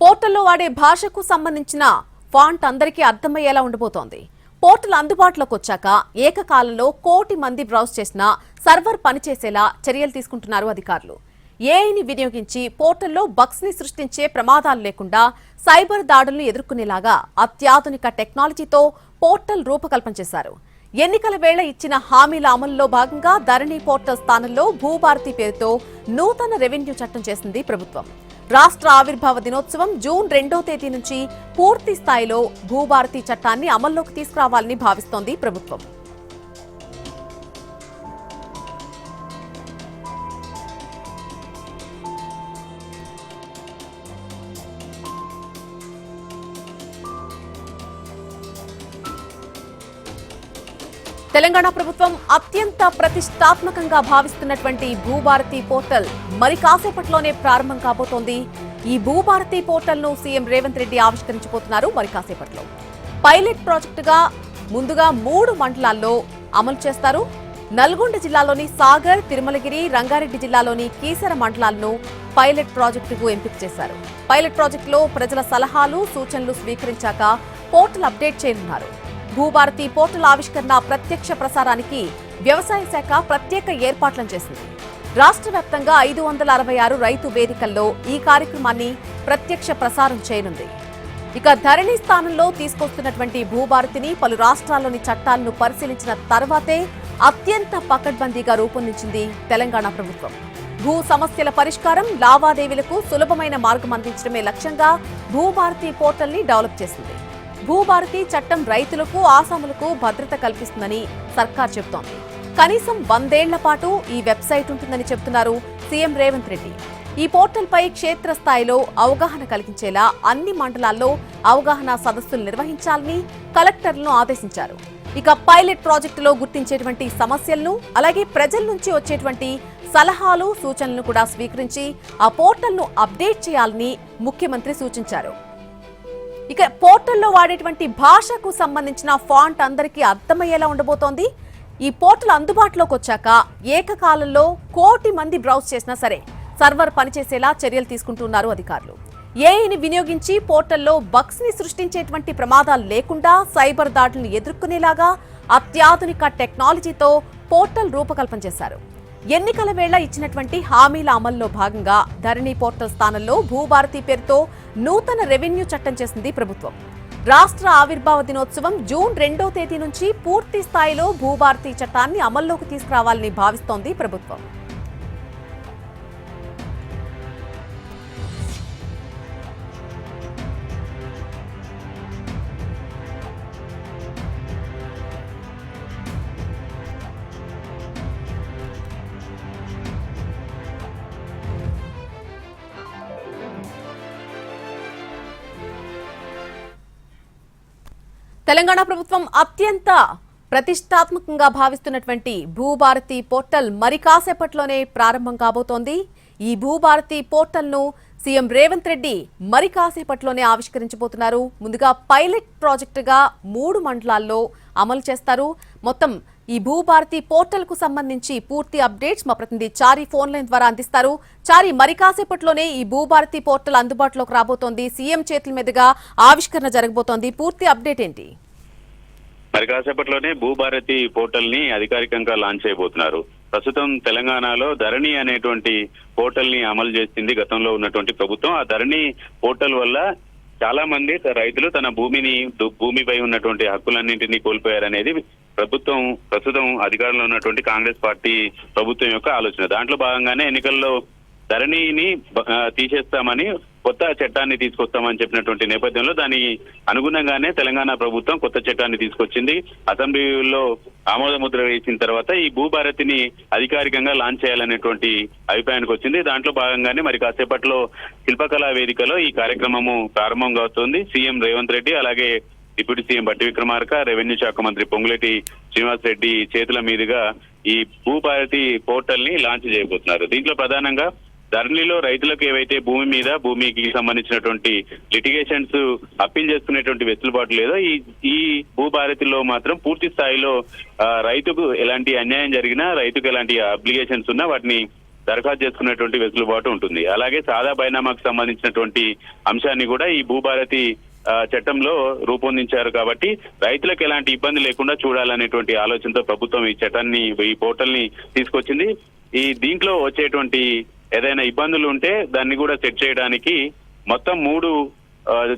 పోర్టల్లో వాడే భాషకు సంబంధించిన ఫాంట్ అందరికీ అర్థమయ్యేలా ఉండబోతోంది. పోర్టల్ అందుబాటులోకి వచ్చాక ఏకకాలంలో 1 కోటి మంది బ్రౌజ్ చేసిన సర్వర్ పనిచేసేలా చర్యలు తీసుకుంటున్నారు అధికారులు. ఏఐని వినియోగించి పోర్టల్లో బగ్స్ ని సృష్టించే ప్రమాదాలు లేకుండా సైబర్ దాడులను ఎదుర్కొనేలాగా అత్యాధునిక టెక్నాలజీతో పోర్టల్ రూపకల్పన చేశారు. ఎన్నికల వేళ ఇచ్చిన హామీల అమలులో భాగంగా ధరణి పోర్టల్ స్థానంలో భూభారతి పేరుతో నూతన రెవెన్యూ చట్టం చేసింది ప్రభుత్వం. రాష్ట్ర ఆవిర్భావ దినోత్సవం జూన్ 2వ తేదీ నుంచి పూర్తి స్థాయిలో భూభారతి చట్టాన్ని అమల్లోకి తీసుకురావాలని భావిస్తోంది ప్రభుత్వం. తెలంగాణ ప్రభుత్వం అత్యంత ప్రతిష్టాత్మకంగా భావిస్తున్నటువంటి భూభారతి పోర్టల్ మరి కాసేపట్లోనే ప్రారంభం కాబోతోంది. ఈ భూభారతి పోర్టల్ ను సీఎం రేవంత్ రెడ్డి ఆవిష్కరించబోతున్నారు మరి కాసేపట్లో. పైలట్ ప్రాజెక్టుగా ముందుగా 3 మండలాల్లో అమలు చేస్తారు. నల్గొండ జిల్లాలోని సాగర్, తిరుమలగిరి, రంగారెడ్డి జిల్లాలోని కీసర మండలాలను పైలట్ ప్రాజెక్టుకు ఎంపిక చేశారు. పైలట్ ప్రాజెక్టులో ప్రజల సలహాలు, సూచనలు స్వీకరించాక పోర్టల్ అప్డేట్ చేయనున్నారు. భూభారతి పోర్టల్ ఆవిష్కరణ ప్రత్యక్ష ప్రసారానికి వ్యవసాయ శాఖ ప్రత్యేక ఏర్పాట్లను చేసింది. రాష్ట్ర వ్యాప్తంగా 566 రైతు వేదికల్లో ఈ కార్యక్రమాన్ని ప్రత్యక్ష ప్రసారం చేయనుంది. ఇక ధరణి స్థానంలో తీసుకొస్తున్నటువంటి భూభారతిని పలు రాష్ట్రాల్లోని చట్టాలను పరిశీలించిన తర్వాతే అత్యంత పకడ్బందీగా రూపొందించింది తెలంగాణ ప్రభుత్వం. భూ సమస్యల పరిష్కారం, లావాదేవీలకు సులభమైన మార్గం అందించడమే లక్ష్యంగా భూభారతి పోర్టల్ ని డెవలప్ చేసింది. భూభారతి చట్టం రైతులకు, ఆసాములకు భద్రత కల్పిస్తుందని సర్కార్ చెబుతోంది. కనీసం 100 ఏళ్ల పాటు ఈ వెబ్సైట్ ఉంటుందని చెబుతున్నారు సీఎం రేవంత్ రెడ్డి. ఈ పోర్టల్పై క్షేత్రస్థాయిలో అవగాహన కలిగించేలా అన్ని మండలాల్లో అవగాహన సదస్సులు నిర్వహించాలని కలెక్టర్లను ఆదేశించారు. ఇక పైలట్ ప్రాజెక్టులో గుర్తించేటువంటి సమస్యలను, అలాగే ప్రజల నుంచి వచ్చేటువంటి సలహాలు, సూచనలను కూడా స్వీకరించి ఆ పోర్టల్ను అప్డేట్ చేయాలని ముఖ్యమంత్రి సూచించారు. ఇక పోర్టల్లో వాడేటువంటి భాషకు సంబంధించిన ఫాంట్ అందరికీ అర్థమయ్యేలా ఉండబోతోంది. ఈ పోర్టల్ అందుబాటులోకి వచ్చాక ఏకకాలంలో 1 కోటి మంది బ్రౌజ్ చేసినా సరే సర్వర్ పనిచేసేలా చర్యలు తీసుకుంటున్నారు అధికారులు. ఏఐని వినియోగించి పోర్టల్లో బగ్స్ ని సృష్టించేటువంటి ప్రమాదాలు లేకుండా సైబర్ దాడులను ఎదుర్కొనేలాగా అత్యాధునిక టెక్నాలజీతో పోర్టల్ రూపకల్పన చేశారు. ఎన్నికల వేళ ఇచ్చినటువంటి హామీల అమల్లో భాగంగా ధరణి పోర్టల్ స్థానంలో భూభారతి పేరుతో నూతన రెవెన్యూ చట్టం చేసింది ప్రభుత్వం. రాష్ట్ర ఆవిర్భావ దినోత్సవం జూన్ 2వ తేదీ నుంచి పూర్తి స్థాయిలో భూభారతి చట్టాన్ని అమల్లోకి తీసుకురావాలని భావిస్తోంది ప్రభుత్వం. తెలంగాణ ప్రభుత్వం అత్యంత ప్రతిష్టాత్మకంగా భావిస్తున్నటువంటి భూభారతి పోర్టల్ మరి కాసేపట్లోనే ప్రారంభం కాబోతోంది. ఈ భూభారతి పోర్టల్ ను సీఎం రేవంత్ రెడ్డి మరి కాసేపట్లోనే ఆవిష్కరించబోతున్నారు. ముందుగా పైలట్ ప్రాజెక్టుగా 3 మండలాల్లో అమలు చేస్తారు. మొత్తం ఈ భూభారతి పోర్టల్ కు సంబంధించి పూర్తి అప్డేట్స్ మా ప్రతినిధి చారి ఫోన్ లైన్ ద్వారా అందిస్తారు. చారి, మరి కాసేపట్లోనే ఈ భూభారతి పోర్టల్ అందుబాటులోకి రాబోతోంది. సీఎం చేతుల మీదుగా ఆవిష్కరణ జరగబోతోంది. పూర్తి అప్డేట్ ఏంటి? మరి కాసేపట్లోనే భూభారతి పోర్టల్ ని అధికారికంగా లాంచ్ చేయబోతున్నారు. ప్రస్తుతం తెలంగాణలో ధరణి అనేటువంటి పోర్టల్ ని అమలు చేసింది గతంలో ఉన్నటువంటి ప్రభుత్వం. ఆ ధరణి పోర్టల్ వల్ల చాలా మంది రైతులు తన భూమిపై ఉన్నటువంటి హక్కులన్నింటినీ కోల్పోయారనేది ప్రస్తుతం అధికారంలో ఉన్నటువంటి కాంగ్రెస్ పార్టీ ప్రభుత్వం యొక్క ఆలోచన. దాంట్లో భాగంగానే ఎన్నికల్లో ధరణిని తీసేస్తామని కొత్త చట్టాన్ని తీసుకొస్తామని చెప్పినటువంటి నేపథ్యంలో దాని అనుగుణంగానే తెలంగాణ ప్రభుత్వం కొత్త చట్టాన్ని తీసుకొచ్చింది. అసెంబ్లీలో ఆమోద ముద్ర వేసిన తర్వాత ఈ భూభారతిని అధికారికంగా లాంచ్ చేయాలనేటువంటి అభిప్రాయానికి వచ్చింది. దాంట్లో భాగంగానే మరి కాసేపట్లో శిల్పకళా వేదికలో ఈ కార్యక్రమము ప్రారంభం అవుతోంది. సీఎం రేవంత్ రెడ్డి, అలాగే డిప్యూటీ సీఎం బట్టి విక్రమార్క, రెవెన్యూ శాఖ మంత్రి పొంగులేటి శ్రీనివాస్ రెడ్డి చేతుల మీదుగా ఈ భూభారతి పోర్టల్ ని లాంచ్ చేయబోతున్నారు. దీంట్లో ప్రధానంగా ధరణిలో రైతులకు ఏవైతే భూమికి సంబంధించినటువంటి లిటిగేషన్స్ అప్పీల్ చేసుకునేటువంటి వెసులుబాటు లేదో ఈ భూభారతిలో మాత్రం పూర్తి స్థాయిలో రైతుకు ఎలాంటి అన్యాయం జరిగినా, రైతుకు ఎలాంటి అప్లికేషన్స్ ఉన్నా వాటిని దరఖాస్తు చేసుకునేటువంటి వెసులుబాటు ఉంటుంది. అలాగే సాదా బైనామాకు సంబంధించినటువంటి అంశాన్ని కూడా ఈ భూభారతి చట్టంలో రూపొందించారు కాబట్టి రైతులకు ఎలాంటి ఇబ్బంది లేకుండా చూడాలనేటువంటి ఆలోచనతో ప్రభుత్వం ఈ చట్టాన్ని, ఈ పోర్టల్ ని తీసుకొచ్చింది. దీంట్లో వచ్చేటువంటి ఏదైనా ఇబ్బందులు ఉంటే దాన్ని కూడా సెట్ చేయడానికి మొత్తం 3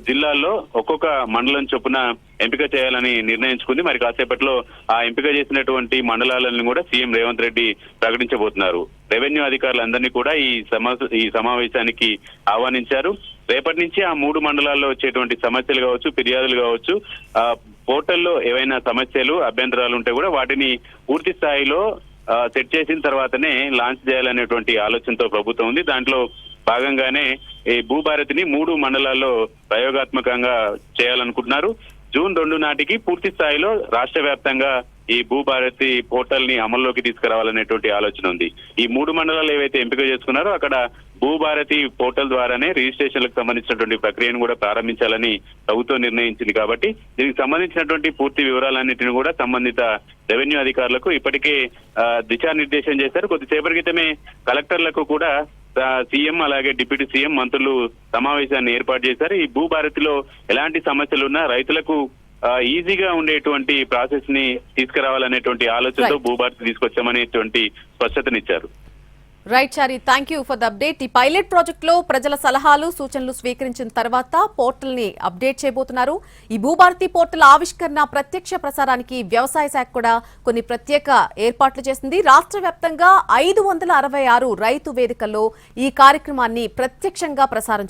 జిల్లాల్లో ఒక్కొక్క మండలం చొప్పున ఎంపిక చేయాలని నిర్ణయించుకుంది. మరి కాసేపట్లో ఆ ఎంపిక చేసినటువంటి మండలాలను కూడా సీఎం రేవంత్ రెడ్డి ప్రకటించబోతున్నారు. రెవెన్యూ అధికారులందరినీ కూడా ఈ సమావేశానికి ఆహ్వానించారు. రేపటి నుంచి ఆ 3 మండలాల్లో వచ్చేటువంటి సమస్యలు కావచ్చు, ఫిర్యాదులు కావచ్చు, పోర్టల్లో ఏవైనా సమస్యలు, అభ్యంతరాలు ఉంటే కూడా వాటిని పూర్తి స్థాయిలో సెట్ చేసిన తర్వాతనే లాంచ్ చేయాలనేటువంటి ఆలోచనతో ప్రభుత్వం ఉంది. దాంట్లో భాగంగానే ఈ భూభారతిని 3 మండలాల్లో ప్రయోగాత్మకంగా చేయాలనుకుంటున్నారు. జూన్ 2 నాటికి పూర్తి స్థాయిలో రాష్ట్ర వ్యాప్తంగా ఈ భూభారతి పోర్టల్ ని అమల్లోకి తీసుకురావాలనేటువంటి ఆలోచన ఉంది. ఈ 3 మండలాలు ఏవైతే ఎంపిక చేసుకున్నారో అక్కడ భూభారతి పోర్టల్ ద్వారానే రిజిస్ట్రేషన్లకు సంబంధించినటువంటి ప్రక్రియను కూడా ప్రారంభించాలని ప్రభుత్వం నిర్ణయించింది. కాబట్టి దీనికి సంబంధించినటువంటి పూర్తి వివరాలన్నింటినీ కూడా సంబంధిత రెవెన్యూ అధికారులకు ఇప్పటికే దిశానిర్దేశం చేశారు. కొద్దిసేపటి క్రితమే కలెక్టర్లకు కూడా సీఎం అలాగే డిప్యూటీ సీఎం మంత్రులు సమావేశాన్ని ఏర్పాటు చేశారు. ఈ భూభారతిలో ఎలాంటి సమస్యలున్నా రైతులకు ఈజీగా ఉండేటువంటి ప్రాసెస్ ని తీసుకురావాలనేటువంటి ఆలోచనతో భూభారతి తీసుకొచ్చామనేటువంటి స్పష్టతనిచ్చారు. Right Chari, thank you for the update. ఈ పైలట్ ప్రాజెక్ట్ లో ప్రజల సలహాలు, సూచనలు స్వీకరించిన తర్వాత పోర్టల్ ని అప్డేట్ చేయబోతున్నారు. ఈ భూభారతి పోర్టల్ ఆవిష్కరణ ప్రత్యక్ష ప్రసారానికి వ్యవసాయ శాఖ కూడా కొన్ని ప్రత్యేక ఏర్పాట్లు చేసింది. రాష్ట్ర వ్యాప్తంగా 566 రైతు వేదికల్లో ఈ కార్యక్రమాన్ని ప్రత్యక్షంగా ప్రసారం